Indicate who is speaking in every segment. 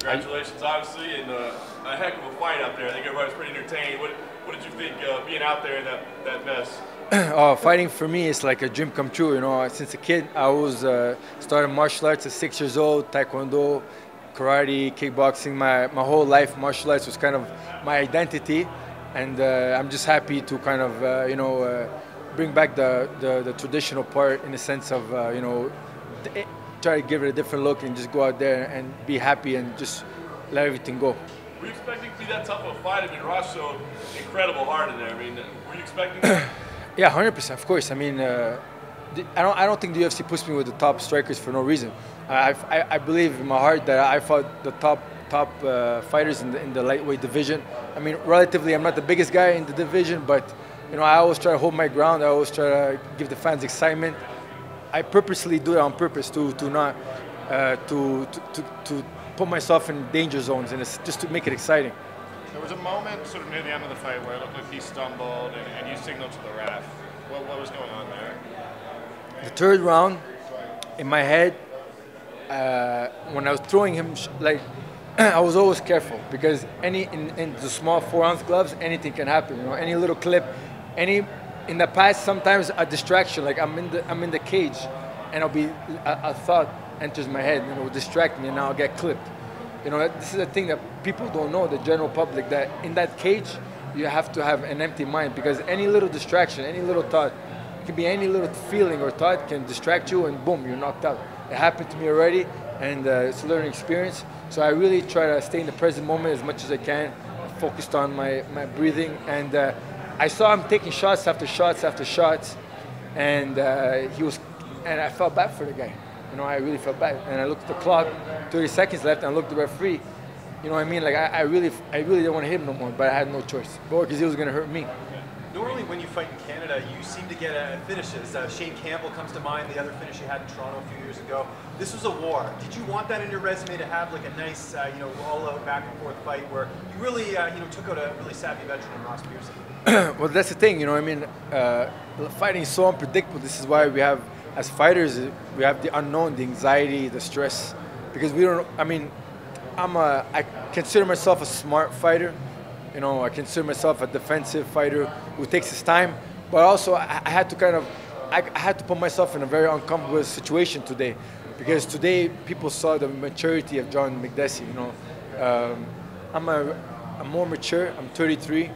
Speaker 1: Congratulations, obviously, and a heck of a fight out there. I think everybody's pretty entertained. What did you think being out there in that mess?
Speaker 2: Fighting for me is like a dream come true. You know, since a kid, I was started martial arts at 6 years old, taekwondo, karate, kickboxing. My whole life, martial arts was kind of my identity, and I'm just happy to kind of bring back the traditional part in the sense of try to give it a different look and just go out there and be happy and just let everything go.
Speaker 1: Were you expecting to be that tough of a fight? I mean, Ross showed incredible heart in there. I mean, were you expecting that?
Speaker 2: Yeah, 100%, of course. I mean, I don't think the UFC puts me with the top strikers for no reason. I believe in my heart that I fought the top fighters in the lightweight division. I mean, relatively, I'm not the biggest guy in the division, but I always try to hold my ground. I always try to give the fans excitement. I purposely do it on purpose to not to put myself in danger zones and just to make it exciting.
Speaker 3: There was a moment sort of near the end of the fight where it looked like he stumbled and you signaled to the ref. What was going on there?
Speaker 2: The third round, in my head, when I was throwing him, I was always careful because in the small 4-ounce gloves, anything can happen. Any little clip, in the past, sometimes a distraction, like I'm in the cage, and a thought enters my head and it will distract me, and I'll get clipped. This is a thing that people don't know, the general public, that in that cage, you have to have an empty mind because any little distraction, any little thought, it can be any little feeling or thought can distract you and boom, you're knocked out. It happened to me already, and it's a learning experience. So I really try to stay in the present moment as much as I can, focused on my breathing, and I saw him taking shots after shots after shots, and and I felt bad for the guy. I really felt bad, and I looked at the clock, 30 seconds left, and I looked at the referee. You know what I mean? Like I really didn't want to hit him no more, but I had no choice, because he was going to hurt me.
Speaker 4: Normally, when you fight in Canada, you seem to get finishes. Shane Campbell comes to mind, the other finish you had in Toronto a few years ago. This was a war. Did you want that in your resume to have like a nice, all-out back-and-forth fight where you really, took out a really savvy veteran in Ross Pearson?
Speaker 2: Well, that's the thing. Fighting is so unpredictable. This is why we have, as fighters, we have the unknown, the anxiety, the stress, because we don't. I mean, I consider myself a smart fighter. I consider myself a defensive fighter who takes his time, but also I had to put myself in a very uncomfortable situation today, because today people saw the maturity of John Makdessi. I'm more mature. I'm 33.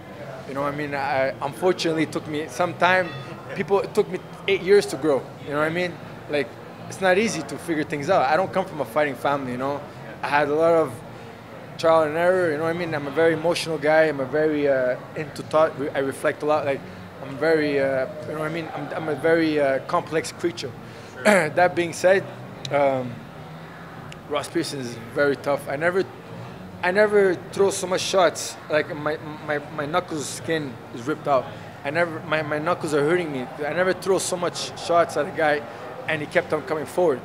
Speaker 2: Unfortunately, it took me some time. It took me 8 years to grow. You know what I mean? Like, it's not easy to figure things out. I don't come from a fighting family. I had a lot of trial and error. I'm a very emotional guy. I'm a very into thought. I reflect a lot. Like, I'm very, I'm a very complex creature. Sure. That being said, Ross Pearson is very tough. I never throw so much shots. Like my knuckles skin is ripped out. My knuckles are hurting me. I never throw so much shots at a guy, and he kept on coming forward.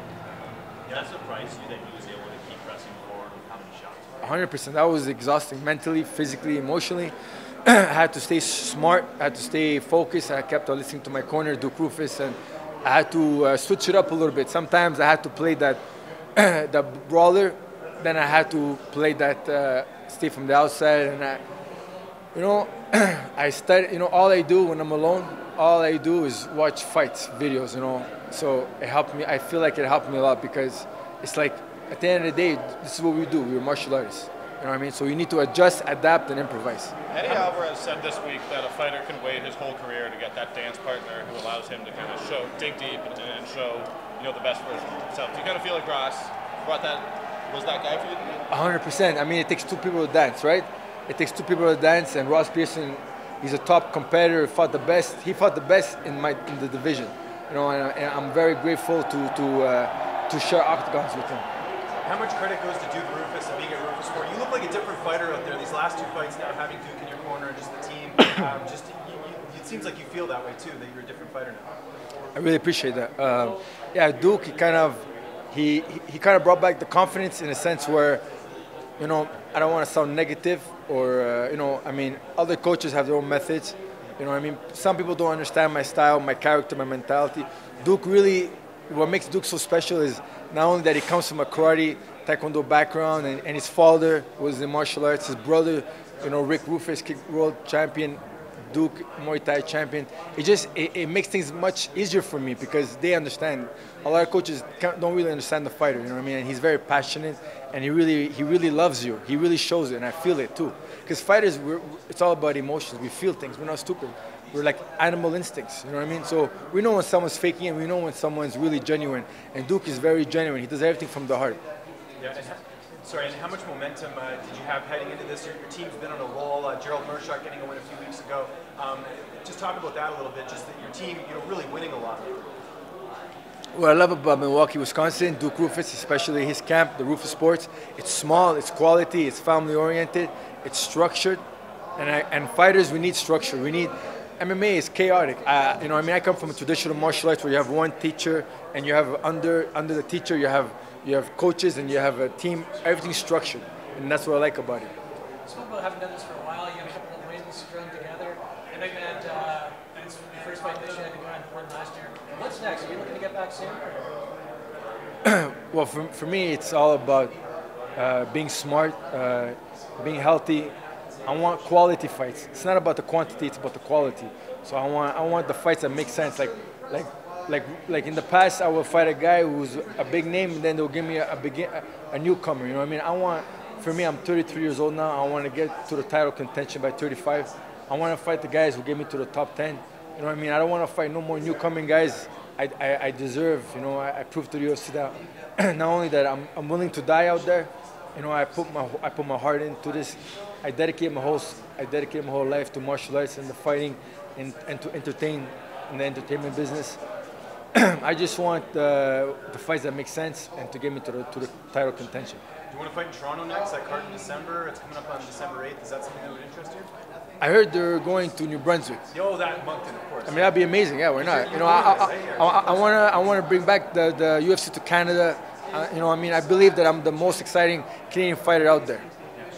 Speaker 5: Did that surprise you that he was able to keep pressing forward with how many shots?
Speaker 2: 100%. That was exhausting mentally, physically, emotionally. I had to stay smart. I had to stay focused. I kept on listening to my corner, Duke Rufus, and I had to switch it up a little bit. Sometimes I had to play that brawler. Then I had to play that stay from the outside, and I study. All I do when I'm alone, all I do is watch fights, videos. So it helped me. I feel like it helped me a lot, because it's like at the end of the day, this is what we do. We're martial artists. You know what I mean? So you need to adjust, adapt, and improvise.
Speaker 3: Eddie Alvarez said this week that a fighter can wait his whole career to get that dance partner who allows him to kind of dig deep and show the best version of himself. Do you kind of feel like Ross was that guy for you?
Speaker 2: 100%. I mean, it takes two people to dance, right? It takes two people to dance, and Ross Pearson, he's a top competitor. Fought the best. He fought the best in the division. And I'm very grateful to share octagons with him.
Speaker 4: How much credit goes to Duke Rufus and being at Roufusport? You look like a different fighter out there. These last two fights now, having Duke in your corner and just the team, it seems like you feel that way too, that you're a different fighter now.
Speaker 2: I really appreciate that. Yeah, Duke, he kind of brought back the confidence in a sense where, I don't want to sound negative or, other coaches have their own methods. Some people don't understand my style, my character, my mentality. Duke really what makes Duke so special is not only that he comes from a karate, taekwondo background, and his father was in martial arts. His brother, Rick Rufus, kick world champion, Duke Muay Thai champion. It makes things much easier for me because they understand. A lot of coaches don't really understand the fighter, you know what I mean? And he's very passionate, and he really loves you. He really shows it, and I feel it too. Because fighters, it's all about emotions. We feel things. We're not stupid. We're like animal instincts, you know what I mean? So we know when someone's faking and we know when someone's really genuine. And Duke is very genuine. He does everything from the heart.
Speaker 4: Yeah. And how much momentum did you have heading into this? Your team's been on a roll. Gerald Mershaw getting a win a few weeks ago. Just talk about that a little bit. Just that your team, really winning a lot.
Speaker 2: What I love about Milwaukee, Wisconsin, Duke Roufus, especially his camp, the Roufusport, it's small, it's quality, it's family-oriented, it's structured, and fighters, we need structure. We need MMA is chaotic. I come from a traditional martial arts where you have one teacher, and you have under the teacher you have coaches and you have a team. Everything's structured, and that's what I like about it.
Speaker 6: Spoke about having done this for a while. You have a couple of wins strung together. I know you had your first fight this year. I think you were on the board last year. What's next? Are you looking to get back soon?
Speaker 2: Well, for me, it's all about being smart, being healthy. I want quality fights. It's not about the quantity; it's about the quality. So I want the fights that make sense. Like in the past, I would fight a guy who's a big name, and then they'll give me a newcomer. You know what I mean? For me, I'm 33 years old now. I want to get to the title contention by 35. I want to fight the guys who get me to the top 10. You know what I mean? I don't want to fight no more newcoming guys. I deserve. I proved to the UFC that not only that I'm willing to die out there. I put my heart into this. I dedicate my whole life to martial arts and the fighting, and to entertain in the entertainment business. I just want the fights that make sense and to get me to the title contention.
Speaker 4: Do you want to fight in Toronto next? That card in December. It's coming up on December 8th. Is that something that would interest you?
Speaker 2: I heard they're going to New Brunswick.
Speaker 4: Oh, that Moncton, of course.
Speaker 2: I mean, that'd be amazing. Yeah, why not? I want to bring back the UFC to Canada. I believe that I'm the most exciting Canadian fighter out there.